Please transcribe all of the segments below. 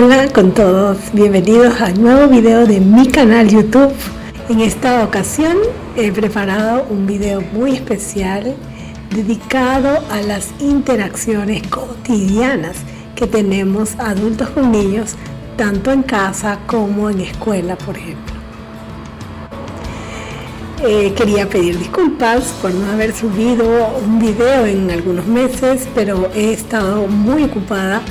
Hola con todos, bienvenidos al nuevo video de mi canal YouTube. En esta ocasión he preparado un video muy especial dedicado a las interacciones cotidianas que tenemos adultos con niños, tanto en casa como en escuela, por ejemplo. Quería pedir disculpas por no haber subido un video en algunos meses, pero he estado muy ocupada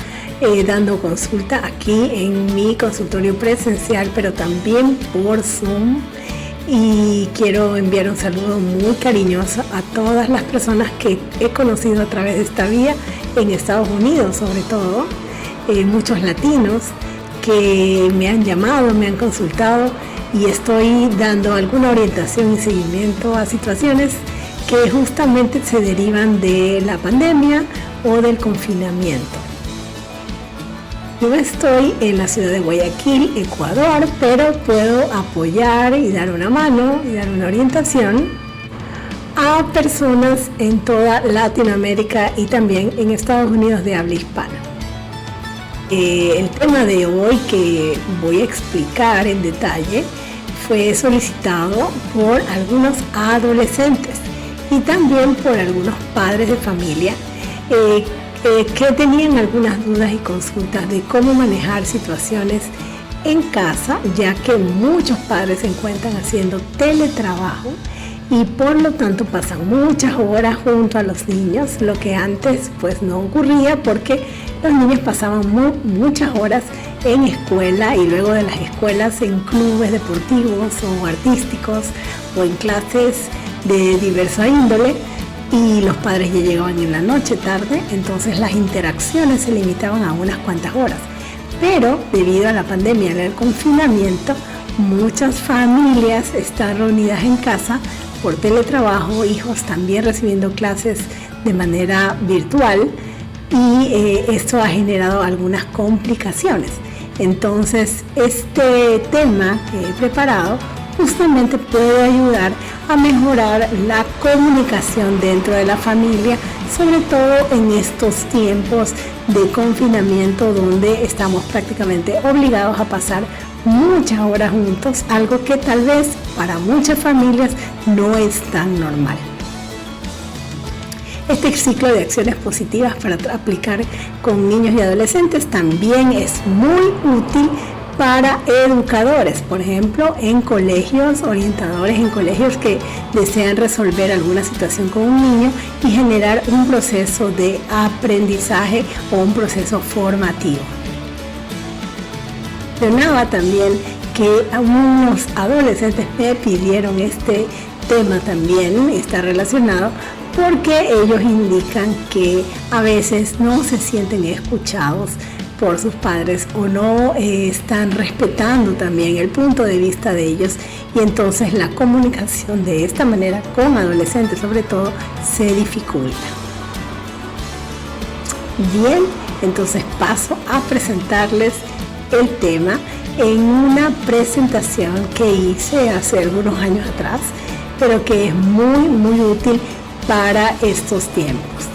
dando consulta aquí en mi consultorio presencial, pero también por Zoom. Y quiero enviar un saludo muy cariñoso a todas las personas que he conocido a través de esta vía en Estados Unidos, sobre todo muchos latinos que me han llamado, me han consultado, y estoy dando alguna orientación y seguimiento a situaciones que justamente se derivan de la pandemia o del confinamiento. Yo estoy en la ciudad de Guayaquil, Ecuador, pero puedo apoyar y dar una mano y dar una orientación a personas en toda Latinoamérica y también en Estados Unidos de habla hispana. El tema de hoy que voy a explicar en detalle fue solicitado por algunos adolescentes y también por algunos padres de familia que tenían algunas dudas y consultas de cómo manejar situaciones en casa, ya que muchos padres se encuentran haciendo teletrabajo y por lo tanto pasan muchas horas junto a los niños, lo que antes pues no ocurría porque los niños pasaban muchas horas en escuela y luego de las escuelas en clubes deportivos o artísticos o en clases de diversa índole, y los padres ya llegaban en la noche tarde, entonces las interacciones se limitaban a unas cuantas horas. Pero debido a la pandemia y al confinamiento, muchas familias están reunidas en casa por teletrabajo, hijos también recibiendo clases de manera virtual, y esto ha generado algunas complicaciones. Entonces este tema que he preparado justamente puede ayudar a mejorar la comunicación dentro de la familia, sobre todo en estos tiempos de confinamiento donde estamos prácticamente obligados a pasar muchas horas juntos, algo que tal vez para muchas familias no es tan normal. Este ciclo de acciones positivas para aplicar con niños y adolescentes también es muy útil para educadores, por ejemplo, en colegios, orientadores en colegios que desean resolver alguna situación con un niño y generar un proceso de aprendizaje o un proceso formativo. Mencionaba también que algunos adolescentes me pidieron este tema también, está relacionado, porque ellos indican que a veces no se sienten escuchados por sus padres o no están respetando también el punto de vista de ellos, y entonces la comunicación de esta manera con adolescentes sobre todo se dificulta. Bien, entonces paso a presentarles el tema en una presentación que hice hace algunos años atrás, pero que es muy útil para estos tiempos.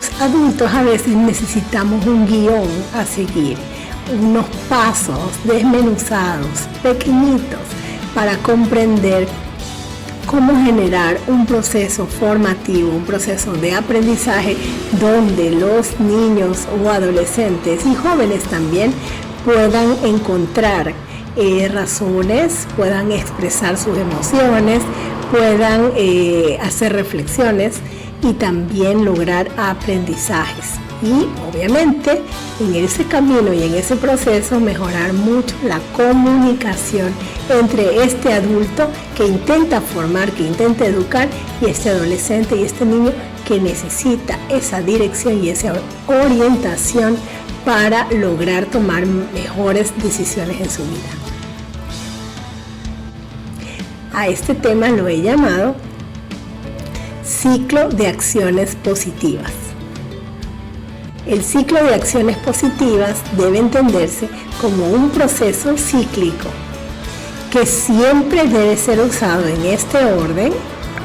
Los adultos a veces necesitamos un guión a seguir, unos pasos desmenuzados, pequeñitos, para comprender cómo generar un proceso formativo, un proceso de aprendizaje donde los niños o adolescentes y jóvenes también puedan encontrar razones, puedan expresar sus emociones, puedan hacer reflexiones y también lograr aprendizajes. Y obviamente en ese camino y en ese proceso mejorar mucho la comunicación entre este adulto que intenta formar, que intenta educar, y este adolescente y este niño que necesita esa dirección y esa orientación para lograr tomar mejores decisiones en su vida. A este tema lo he llamado ciclo de acciones positivas. El ciclo de acciones positivas debe entenderse como un proceso cíclico que siempre debe ser usado en este orden,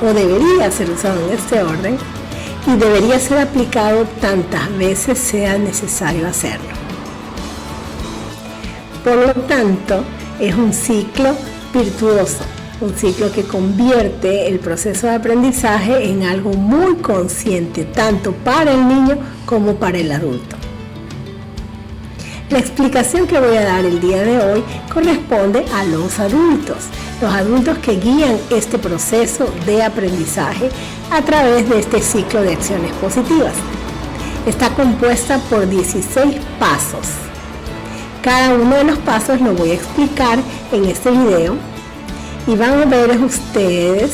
o debería ser usado en este orden, y debería ser aplicado tantas veces sea necesario hacerlo. Por lo tanto, es un ciclo virtuoso, un ciclo que convierte el proceso de aprendizaje en algo muy consciente, tanto para el niño como para el adulto. La explicación que voy a dar el día de hoy corresponde a los adultos que guían este proceso de aprendizaje a través de este ciclo de acciones positivas. Está compuesta por 16 pasos. Cada uno de los pasos lo voy a explicar en este video y van a ver ustedes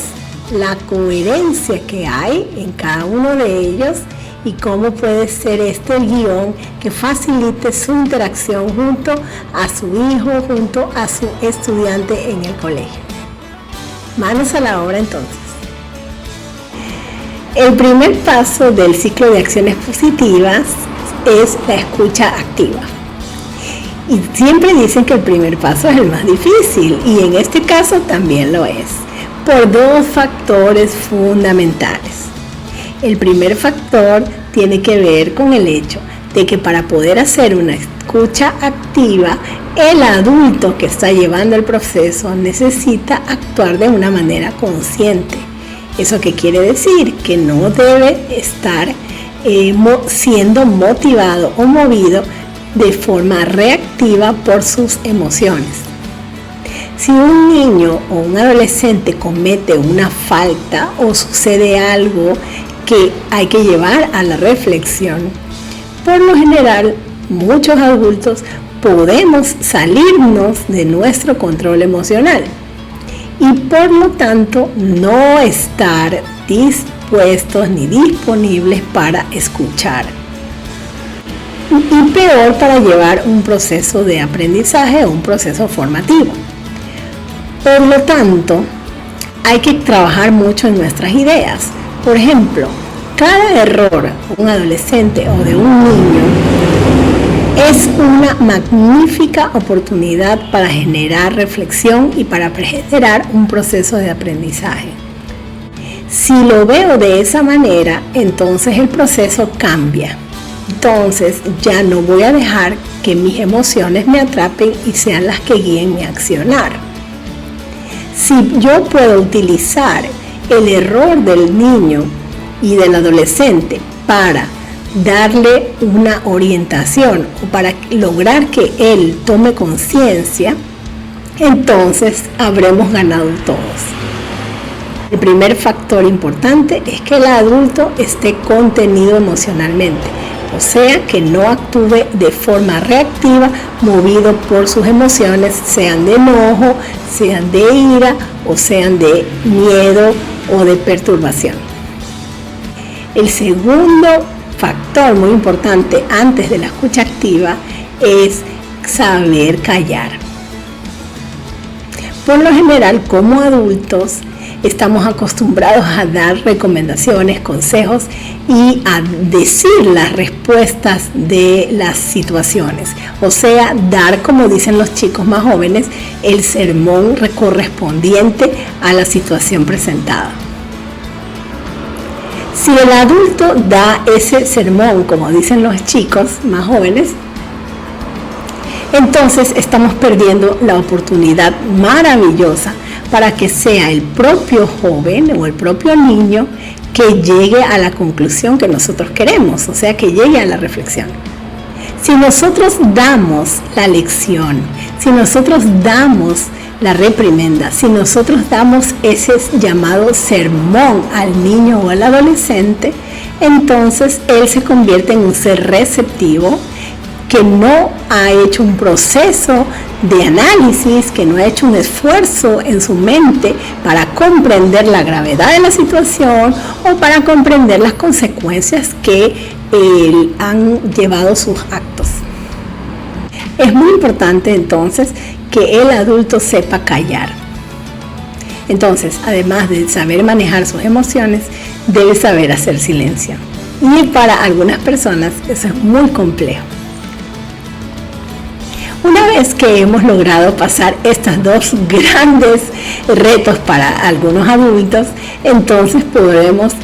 la coherencia que hay en cada uno de ellos y cómo puede ser este el guión que facilite su interacción junto a su hijo, junto a su estudiante en el colegio. Manos a la obra entonces. El primer paso del ciclo de acciones positivas es la escucha activa. Y siempre dicen que el primer paso es el más difícil, y en este caso también lo es, por dos factores fundamentales. El primer factor tiene que ver con el hecho de que para poder hacer una escucha activa, el adulto que está llevando el proceso necesita actuar de una manera consciente. ¿Eso qué quiere decir? Que no debe estar siendo motivado o movido de forma reactiva por sus emociones. Si un niño o un adolescente comete una falta o sucede algo que hay que llevar a la reflexión, por lo general muchos adultos podemos salirnos de nuestro control emocional y por lo tanto no estar dispuestos ni disponibles para escuchar. Y peor para llevar un proceso de aprendizaje o un proceso formativo. Por lo tanto, hay que trabajar mucho en nuestras ideas. Por ejemplo, cada error de un adolescente o de un niño es una magnífica oportunidad para generar reflexión y para generar un proceso de aprendizaje. Si lo veo de esa manera, entonces el proceso cambia. Entonces ya no voy a dejar que mis emociones me atrapen y sean las que guíen mi accionar. Si yo puedo utilizar el error del niño y del adolescente para darle una orientación o para lograr que él tome conciencia, entonces habremos ganado todos. El primer factor importante es que el adulto esté contenido emocionalmente, o sea, que no actúe de forma reactiva, movido por sus emociones, sean de enojo, sean de ira o sean de miedo o de perturbación. El segundo factor muy importante antes de la escucha activa es saber callar. Por lo general, como adultos, estamos acostumbrados a dar recomendaciones, consejos y a decir las respuestas de las situaciones. O sea, dar, como dicen los chicos más jóvenes, el sermón correspondiente a la situación presentada. Si el adulto da ese sermón, como dicen los chicos más jóvenes, entonces estamos perdiendo la oportunidad maravillosa para que sea el propio joven o el propio niño que llegue a la conclusión que nosotros queremos, o sea, que llegue a la reflexión. Si nosotros damos la lección, si nosotros damos la reprimenda, si nosotros damos ese llamado sermón al niño o al adolescente, entonces él se convierte en un ser receptivo que no ha hecho un proceso de análisis, que no ha hecho un esfuerzo en su mente para comprender la gravedad de la situación o para comprender las consecuencias que han llevado sus actos. Es muy importante entonces que el adulto sepa callar. Entonces, además de saber manejar sus emociones, debe saber hacer silencio. Y para algunas personas eso es muy complejo. Una vez que hemos logrado pasar estos dos grandes retos para algunos adultos, entonces podremos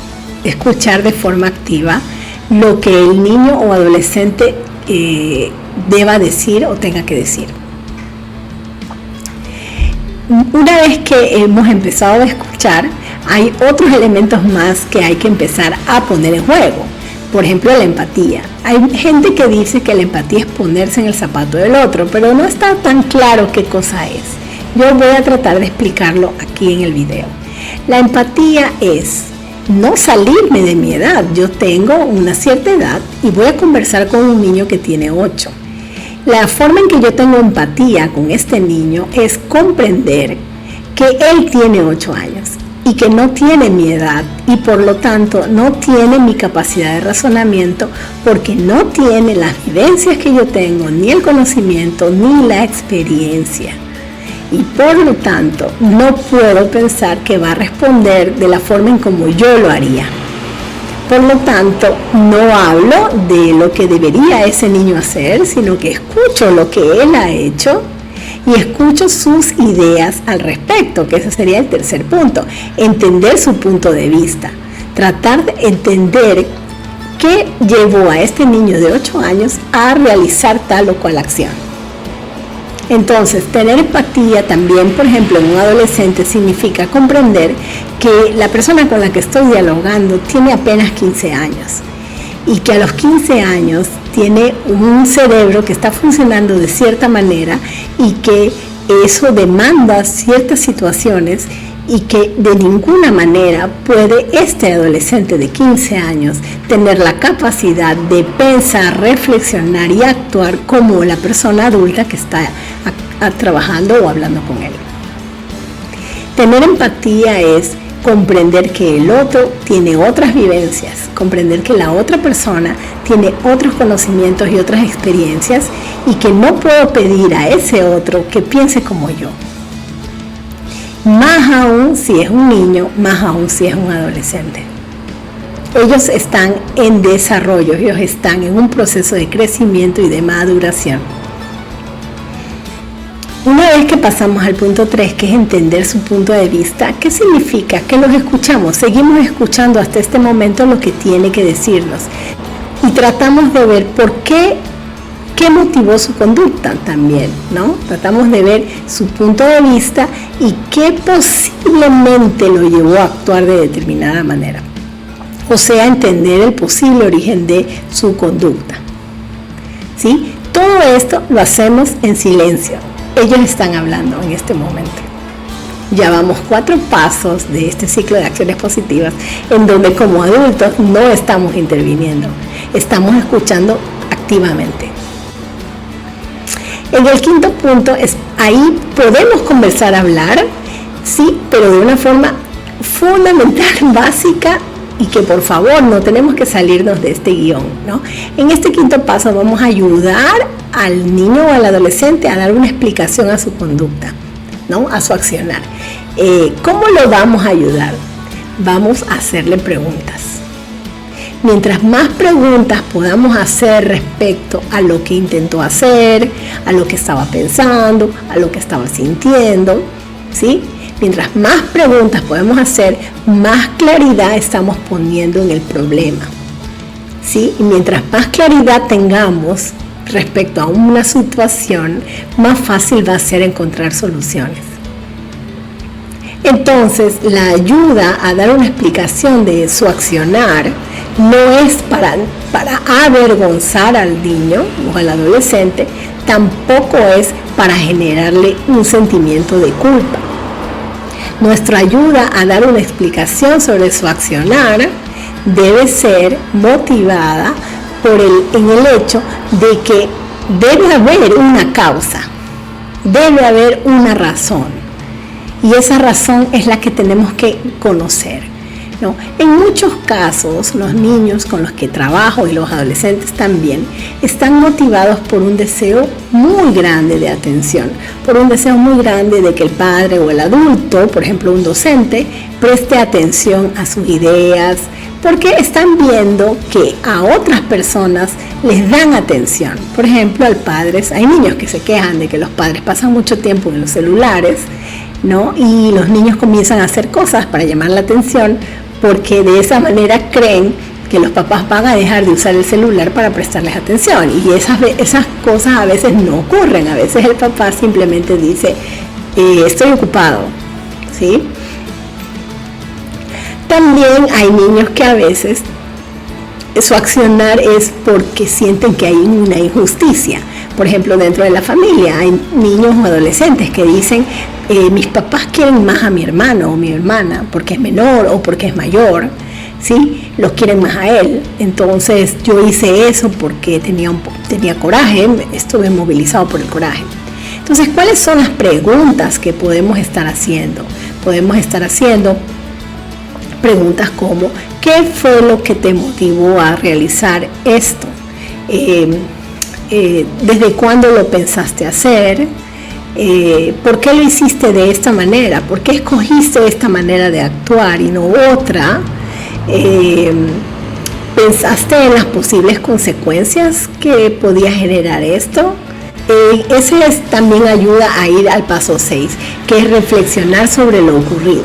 escuchar de forma activa lo que el niño o adolescente deba decir o tenga que decir. Una vez que hemos empezado a escuchar, hay otros elementos más que hay que empezar a poner en juego. Por ejemplo, la empatía. Hay gente que dice que la empatía es ponerse en el zapato del otro, pero no está tan claro qué cosa es. Yo voy a tratar de explicarlo aquí en el video. La empatía es no salirme de mi edad. Yo tengo una cierta edad y voy a conversar con un niño que tiene 8. La forma en que yo tengo empatía con este niño es comprender que él tiene 8 años y que no tiene mi edad y por lo tanto no tiene mi capacidad de razonamiento porque no tiene las vivencias que yo tengo, ni el conocimiento, ni la experiencia. Y por lo tanto no puedo pensar que va a responder de la forma en como yo lo haría. Por lo tanto, no hablo de lo que debería ese niño hacer, sino que escucho lo que él ha hecho y escucho sus ideas al respecto, que ese sería el tercer punto, entender su punto de vista, tratar de entender qué llevó a este niño de 8 años a realizar tal o cual acción. Entonces, tener empatía también, por ejemplo, en un adolescente significa comprender que la persona con la que estoy dialogando tiene apenas 15 años y que a los 15 años tiene un cerebro que está funcionando de cierta manera y que eso demanda ciertas situaciones y que de ninguna manera puede este adolescente de 15 años tener la capacidad de pensar, reflexionar y actuar como la persona adulta que está trabajando o hablando con él. Tener empatía es comprender que el otro tiene otras vivencias, comprender que la otra persona tiene otros conocimientos y otras experiencias y que no puedo pedir a ese otro que piense como yo. Más aún si es un niño, más aún si es un adolescente. Ellos están en desarrollo, ellos están en un proceso de crecimiento y de maduración. Una vez que pasamos al punto 3, que es entender su punto de vista, ¿qué significa? Que los escuchamos, seguimos escuchando hasta este momento lo que tiene que decirnos y tratamos de ver por qué motivó su conducta también, ¿no? Tratamos de ver su punto de vista y qué posiblemente lo llevó a actuar de determinada manera. O sea, entender el posible origen de su conducta. ¿Sí? Todo esto lo hacemos en silencio. Ellos están hablando en este momento. Ya vamos 4 pasos de este ciclo de acciones positivas en donde como adultos no estamos interviniendo, estamos escuchando activamente. En el quinto punto, ahí podemos comenzar a hablar, sí, pero de una forma fundamental, básica, y que por favor no tenemos que salirnos de este guión, ¿no? En este quinto paso vamos a ayudar al niño o al adolescente a dar una explicación a su conducta, ¿no? A su accionar. ¿Cómo lo vamos a ayudar? Vamos a hacerle preguntas. Mientras más preguntas podamos hacer respecto a lo que intentó hacer, a lo que estaba pensando, a lo que estaba sintiendo, ¿sí? Mientras más preguntas podemos hacer, más claridad estamos poniendo en el problema, ¿sí? Y mientras más claridad tengamos respecto a una situación, más fácil va a ser encontrar soluciones. Entonces, la ayuda a dar una explicación de su accionar no es para avergonzar al niño o al adolescente, tampoco es para generarle un sentimiento de culpa. Nuestra ayuda a dar una explicación sobre su accionar debe ser motivada en el hecho de que debe haber una causa, debe haber una razón. Y esa razón es la que tenemos que conocer, ¿no? En muchos casos, los niños con los que trabajo y los adolescentes también están motivados por un deseo muy grande de atención, por un deseo muy grande de que el padre o el adulto, por ejemplo un docente, preste atención a sus ideas, porque están viendo que a otras personas les dan atención. Por ejemplo, hay niños que se quejan de que los padres pasan mucho tiempo en los celulares, ¿no? Y los niños comienzan a hacer cosas para llamar la atención porque de esa manera creen que los papás van a dejar de usar el celular para prestarles atención, y esas cosas a veces no ocurren. A veces el papá simplemente dice, estoy ocupado, ¿sí? También hay niños que a veces su accionar es porque sienten que hay una injusticia. Por ejemplo, dentro de la familia hay niños o adolescentes que dicen, mis papás quieren más a mi hermano o mi hermana porque es menor o porque es mayor, ¿sí? Los quieren más a él. Entonces yo hice eso porque tenía coraje, estuve movilizado por el coraje. Entonces, ¿cuáles son las preguntas que podemos estar haciendo? Podemos estar haciendo preguntas como, ¿qué fue lo que te motivó a realizar esto? ¿Desde cuándo lo pensaste hacer? ¿Por qué lo hiciste de esta manera? ¿Por qué escogiste esta manera de actuar y no otra? ¿Pensaste en las posibles consecuencias que podía generar esto? Ese también ayuda a ir al paso 6, que es reflexionar sobre lo ocurrido.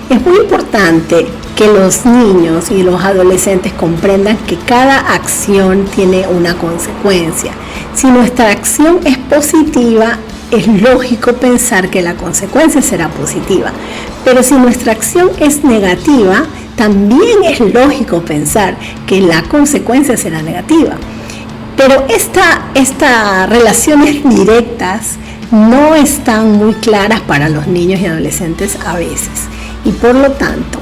Es muy importante que los niños y los adolescentes comprendan que cada acción tiene una consecuencia. Si nuestra acción es positiva, es lógico pensar que la consecuencia será positiva. Pero si nuestra acción es negativa, también es lógico pensar que la consecuencia será negativa. Pero estas relaciones directas no están muy claras para los niños y adolescentes a veces. Y por lo tanto,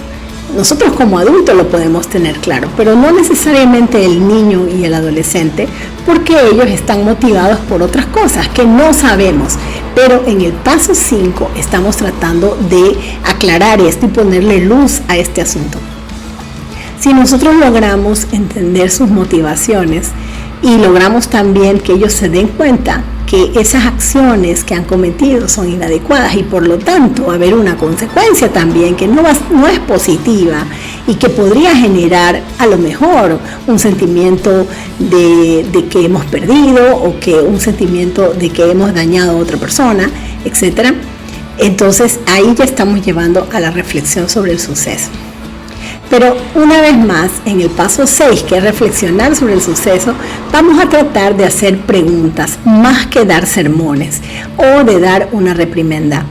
nosotros como adultos lo podemos tener claro, pero no necesariamente el niño y el adolescente, porque ellos están motivados por otras cosas que no sabemos. Pero en el paso 5 estamos tratando de aclarar esto y ponerle luz a este asunto. Si nosotros logramos entender sus motivaciones y logramos también que ellos se den cuenta que esas acciones que han cometido son inadecuadas y por lo tanto va a haber una consecuencia también que no es positiva y que podría generar a lo mejor un sentimiento de que hemos perdido o que un sentimiento de que hemos dañado a otra persona, etc. Entonces ahí ya estamos llevando a la reflexión sobre el suceso. Pero una vez más, en el paso 6, que es reflexionar sobre el suceso, vamos a tratar de hacer preguntas más que dar sermones o de dar una reprimenda.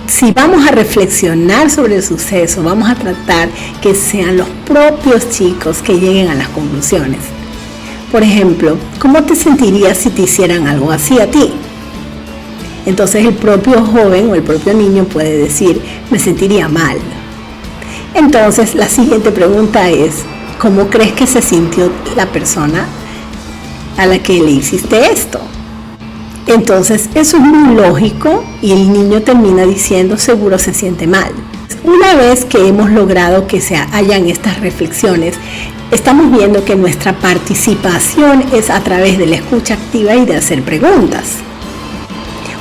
Si vamos a reflexionar sobre el suceso, vamos a tratar que sean los propios chicos que lleguen a las conclusiones. Por ejemplo, ¿cómo te sentirías si te hicieran algo así a ti? Entonces el propio joven o el propio niño puede decir, me sentiría mal. Entonces, la siguiente pregunta es, ¿cómo crees que se sintió la persona a la que le hiciste esto? Entonces, eso es muy lógico y el niño termina diciendo, seguro se siente mal. Una vez que hemos logrado que se hayan estas reflexiones, estamos viendo que nuestra participación es a través de la escucha activa y de hacer preguntas.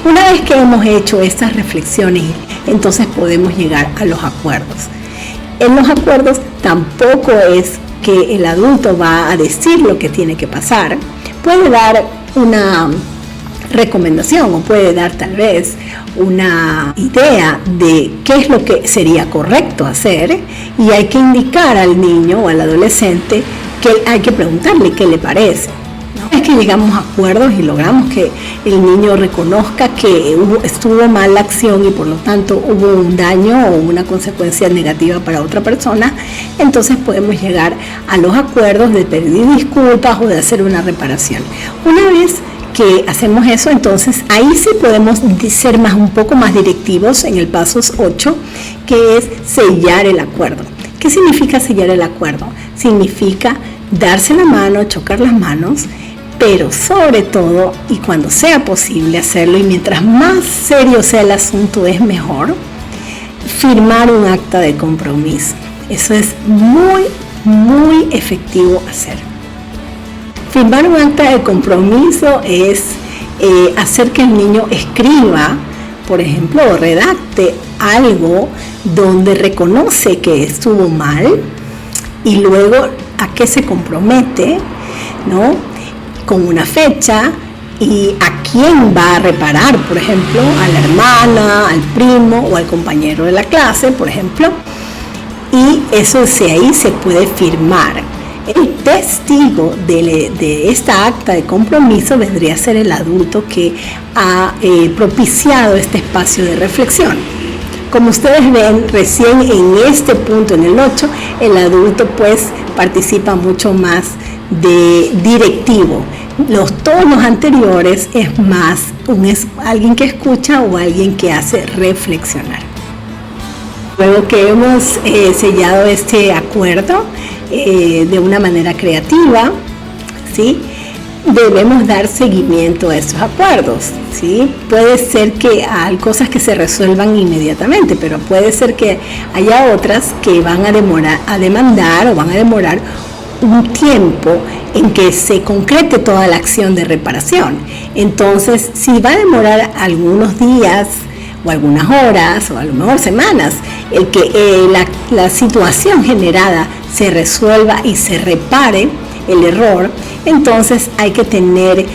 Una vez que hemos hecho estas reflexiones, entonces podemos llegar a los acuerdos. En los acuerdos tampoco es que el adulto va a decir lo que tiene que pasar. Puede dar una recomendación o puede dar tal vez una idea de qué es lo que sería correcto hacer y hay que indicar al niño o al adolescente que hay que preguntarle qué le parece. Es que llegamos a acuerdos y logramos que el niño reconozca que estuvo mal la acción y por lo tanto hubo un daño o una consecuencia negativa para otra persona, entonces podemos llegar a los acuerdos de pedir disculpas o de hacer una reparación. Una vez que hacemos eso, entonces ahí sí podemos ser un poco más directivos en el paso 8, que es sellar el acuerdo. ¿Qué significa sellar el acuerdo? Significa darse la mano, chocar las manos, pero sobre todo, y cuando sea posible hacerlo, y mientras más serio sea el asunto es mejor, firmar un acta de compromiso. Eso es muy, muy efectivo hacer. Firmar un acta de compromiso es hacer que el niño escriba, por ejemplo, o redacte algo donde reconoce que estuvo mal y luego a qué se compromete, ¿no? Con una fecha y a quién va a reparar, por ejemplo, a la hermana, al primo o al compañero de la clase, por ejemplo. Y eso ahí se puede firmar. El testigo de esta acta de compromiso vendría a ser el adulto que ha propiciado este espacio de reflexión. Como ustedes ven, recién en este punto, en el 8, el adulto pues participa mucho más de directivo. Todos los anteriores es más alguien que escucha o alguien que hace reflexionar. Luego que hemos sellado este acuerdo de una manera creativa, ¿sí? Debemos dar seguimiento a estos acuerdos, ¿sí? Puede ser que hay cosas que se resuelvan inmediatamente, pero puede ser que haya otras que van a demandar un tiempo en que se concrete toda la acción de reparación. Entonces, si va a demorar algunos días o algunas horas o a lo mejor semanas el que la situación generada se resuelva y se repare el error, entonces hay que tener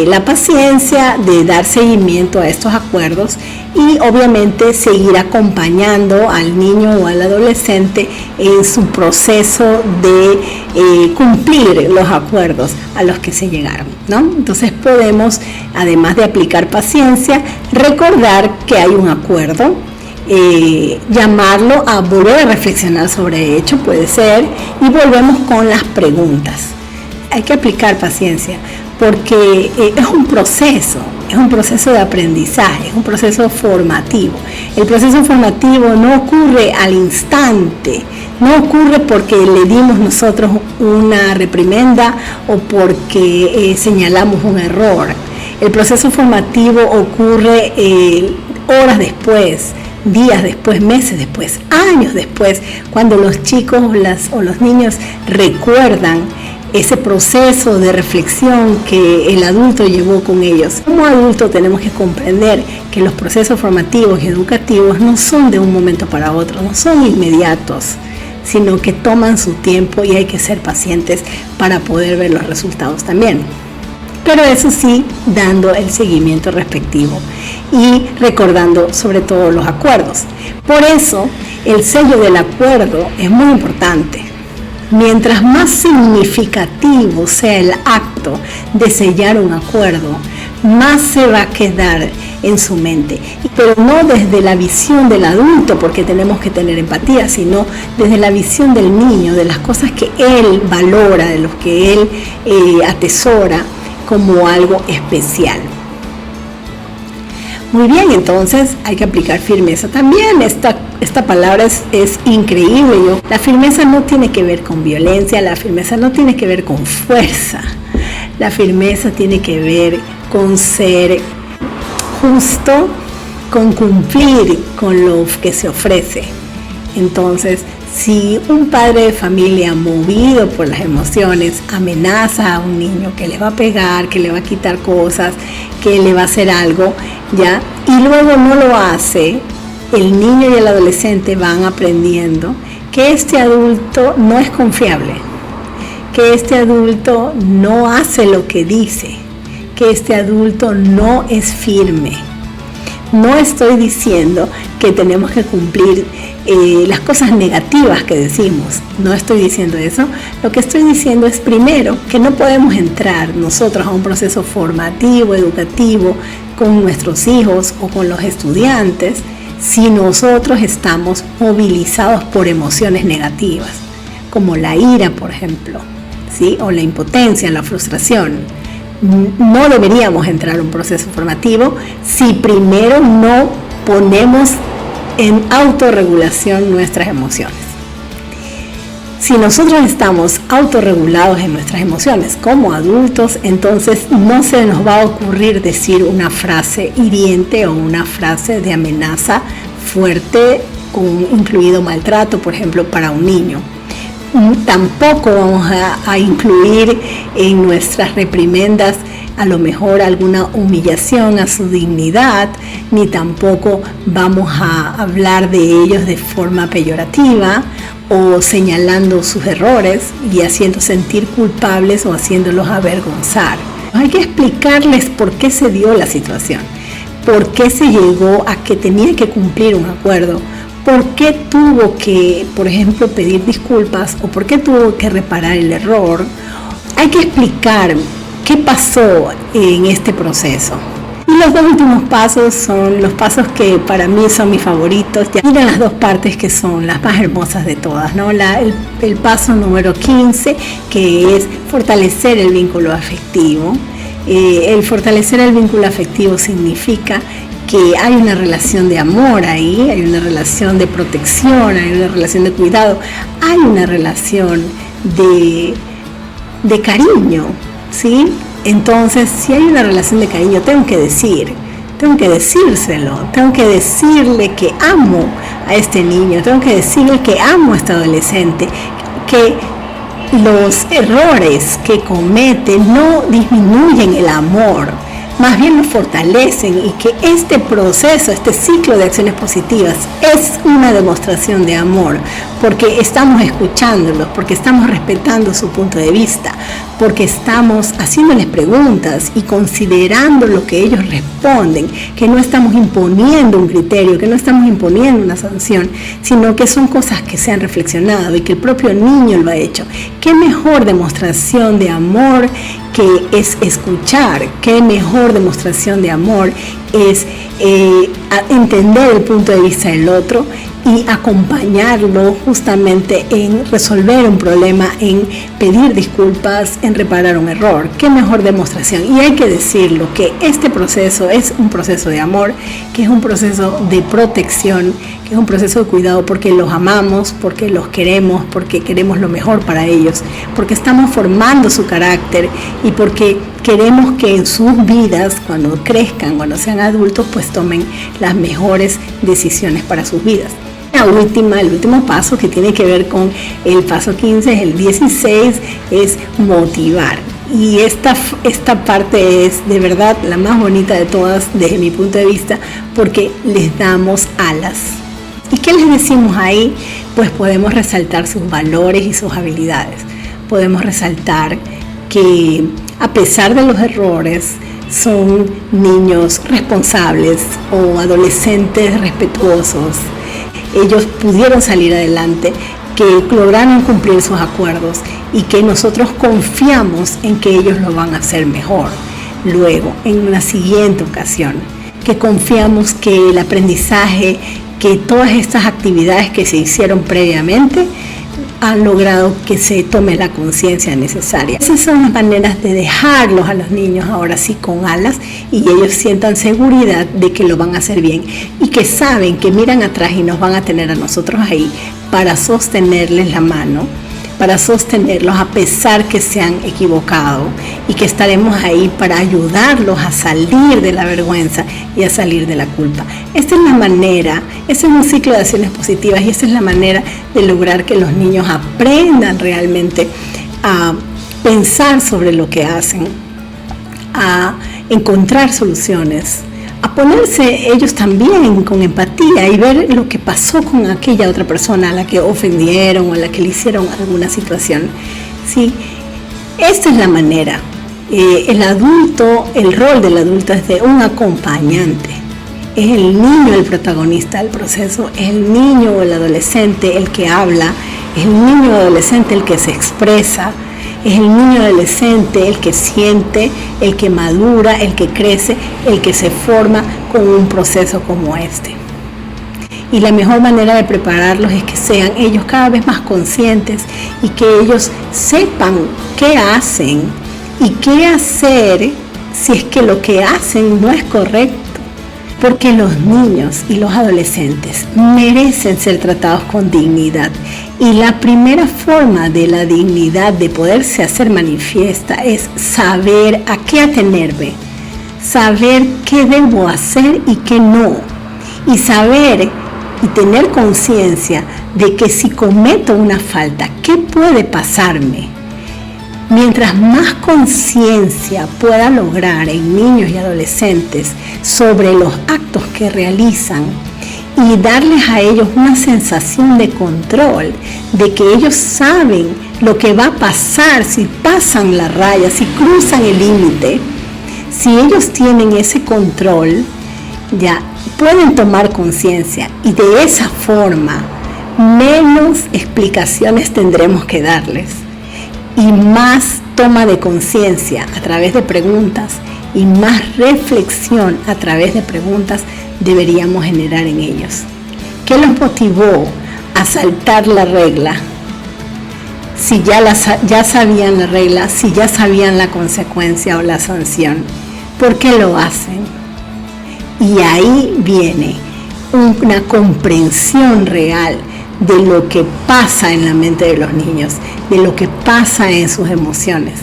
la paciencia de dar seguimiento a estos acuerdos y obviamente seguir acompañando al niño o al adolescente en su proceso de cumplir los acuerdos a los que se llegaron, ¿no? Entonces podemos, además de aplicar paciencia, recordar que hay un acuerdo, llamarlo a volver a reflexionar sobre hecho, puede ser, y volvemos con las preguntas. Hay que aplicar paciencia porque es un proceso de aprendizaje, es un proceso formativo. El proceso formativo no ocurre al instante, no ocurre porque le dimos nosotros una reprimenda o porque señalamos un error. El proceso formativo ocurre horas después, días después, meses después, años después, cuando los chicos o los niños recuerdan ese proceso de reflexión que el adulto llevó con ellos. Como adulto tenemos que comprender que los procesos formativos y educativos no son de un momento para otro, no son inmediatos, sino que toman su tiempo y hay que ser pacientes para poder ver los resultados también. Pero eso sí, dando el seguimiento respectivo y recordando sobre todo los acuerdos. Por eso, el sello del acuerdo es muy importante. Mientras más significativo sea el acto de sellar un acuerdo, más se va a quedar en su mente. Pero no desde la visión del adulto, porque tenemos que tener empatía, sino desde la visión del niño, de las cosas que él valora, de los que él atesora como algo especial. Muy bien, entonces hay que aplicar firmeza también. Esta palabra es increíble. La firmeza no tiene que ver con violencia, la firmeza no tiene que ver con fuerza. La firmeza tiene que ver con ser justo, con cumplir con lo que se ofrece. Entonces, si un padre de familia movido por las emociones amenaza a un niño que le va a pegar, que le va a quitar cosas, que le va a hacer algo, ¿ya? Y luego no lo hace, el niño y el adolescente van aprendiendo que este adulto no es confiable, que este adulto no hace lo que dice, que este adulto no es firme. No estoy diciendo que tenemos que cumplir las cosas negativas que decimos, no estoy diciendo eso. Lo que estoy diciendo es, primero, que no podemos entrar nosotros a un proceso formativo, educativo, con nuestros hijos o con los estudiantes, si nosotros estamos movilizados por emociones negativas, como la ira, por ejemplo, ¿sí? O la impotencia, la frustración. No deberíamos entrar a un proceso formativo si primero no ponemos en autorregulación nuestras emociones. Si nosotros estamos autorregulados en nuestras emociones como adultos, entonces no se nos va a ocurrir decir una frase hiriente o una frase de amenaza fuerte, con incluido maltrato, por ejemplo, para un niño. Tampoco vamos a incluir en nuestras reprimendas a lo mejor alguna humillación a su dignidad, ni tampoco vamos a hablar de ellos de forma peyorativa o señalando sus errores y haciendo sentir culpables o haciéndolos avergonzar. Hay que explicarles por qué se dio la situación, por qué se llegó a que tenía que cumplir un acuerdo, por qué tuvo que, por ejemplo, pedir disculpas o por qué tuvo que reparar el error. Hay que explicar qué pasó en este proceso. Y los dos últimos pasos son los pasos que para mí son mis favoritos. Ya miren las dos partes que son las más hermosas de todas, ¿no? El paso número 15, que es fortalecer el vínculo afectivo. El fortalecer el vínculo afectivo significa que hay una relación de amor ahí, hay una relación de protección, hay una relación de cuidado, hay una relación de cariño, ¿sí? Entonces, si hay una relación de cariño, tengo que decírselo, tengo que decirle que amo a este niño, tengo que decirle que amo a este adolescente, que los errores que comete no disminuyen el amor, más bien lo fortalecen, y que este proceso, este ciclo de acciones positivas es una demostración de amor, porque estamos escuchándolos, porque estamos respetando su punto de vista, porque estamos haciéndoles preguntas y considerando lo que ellos responden, que no estamos imponiendo un criterio, que no estamos imponiendo una sanción, sino que son cosas que se han reflexionado y que el propio niño lo ha hecho. ¿Qué mejor demostración de amor que es escuchar? ¿Qué mejor demostración de amor es entender el punto de vista del otro y acompañarlo justamente en resolver un problema, en pedir disculpas, en reparar un error? ¿Qué mejor demostración? Y hay que decirlo, que este proceso es un proceso de amor, que es un proceso de protección, que es un proceso de cuidado, porque los amamos, porque los queremos, porque queremos lo mejor para ellos, porque estamos formando su carácter y porque queremos que en sus vidas, cuando crezcan, cuando sean adultos, pues tomen las mejores decisiones para sus vidas. El último paso, que tiene que ver con el paso 15, es el 16, es motivar. Y esta parte es de verdad la más bonita de todas desde mi punto de vista, porque les damos alas. ¿Y qué les decimos ahí? Pues podemos resaltar sus valores y sus habilidades. Podemos resaltar que a pesar de los errores, son niños responsables o adolescentes respetuosos. Ellos pudieron salir adelante, que lograron cumplir sus acuerdos y que nosotros confiamos en que ellos lo van a hacer mejor luego, en una siguiente ocasión, que confiamos que el aprendizaje, que todas estas actividades que se hicieron previamente han logrado que se tome la conciencia necesaria. Esas son las maneras de dejarlos a los niños ahora sí con alas, y ellos sientan seguridad de que lo van a hacer bien y que saben que miran atrás y nos van a tener a nosotros ahí para sostenerles la mano, para sostenerlos a pesar que se han equivocado, y que estaremos ahí para ayudarlos a salir de la vergüenza y a salir de la culpa. Esta es la manera, este es un ciclo de acciones positivas, y esta es la manera de lograr que los niños aprendan realmente a pensar sobre lo que hacen, a encontrar soluciones, a ponerse ellos también con empatía y ver lo que pasó con aquella otra persona a la que ofendieron o a la que le hicieron alguna situación. ¿Sí? Esta es la manera. El rol del adulto es de un acompañante. Es el niño el protagonista del proceso, es el niño o el adolescente el que habla, es el niño o adolescente el que se expresa, es el niño adolescente el que siente, el que madura, el que crece, el que se forma con un proceso como este. Y la mejor manera de prepararlos es que sean ellos cada vez más conscientes y que ellos sepan qué hacen y qué hacer si es que lo que hacen no es correcto. Porque los niños y los adolescentes merecen ser tratados con dignidad, y la primera forma de la dignidad de poderse hacer manifiesta es saber a qué atenerme, saber qué debo hacer y qué no, y saber y tener conciencia de que si cometo una falta, ¿qué puede pasarme? Mientras más conciencia pueda lograr en niños y adolescentes sobre los actos que realizan y darles a ellos una sensación de control, de que ellos saben lo que va a pasar si pasan la raya, si cruzan el límite. Si ellos tienen ese control, ya pueden tomar conciencia, y de esa forma menos explicaciones tendremos que darles y más toma de conciencia a través de preguntas y más reflexión a través de preguntas deberíamos generar en ellos. ¿Qué los motivó a saltar la regla? Si ya sabían la regla, si ya sabían la consecuencia o la sanción, ¿por qué lo hacen? Y ahí viene una comprensión real de lo que pasa en la mente de los niños, de lo que pasa en sus emociones.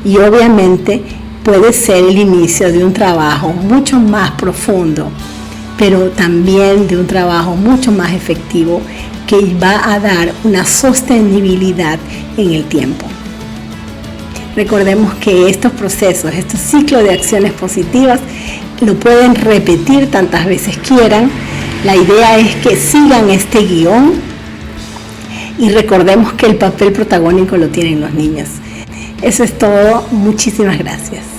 Y obviamente puede ser el inicio de un trabajo mucho más profundo, pero también de un trabajo mucho más efectivo que va a dar una sostenibilidad en el tiempo. Recordemos que estos procesos, estos ciclos de acciones positivas, lo pueden repetir tantas veces quieran. La idea es que sigan este guión y recordemos que el papel protagónico lo tienen los niños. Eso es todo. Muchísimas gracias.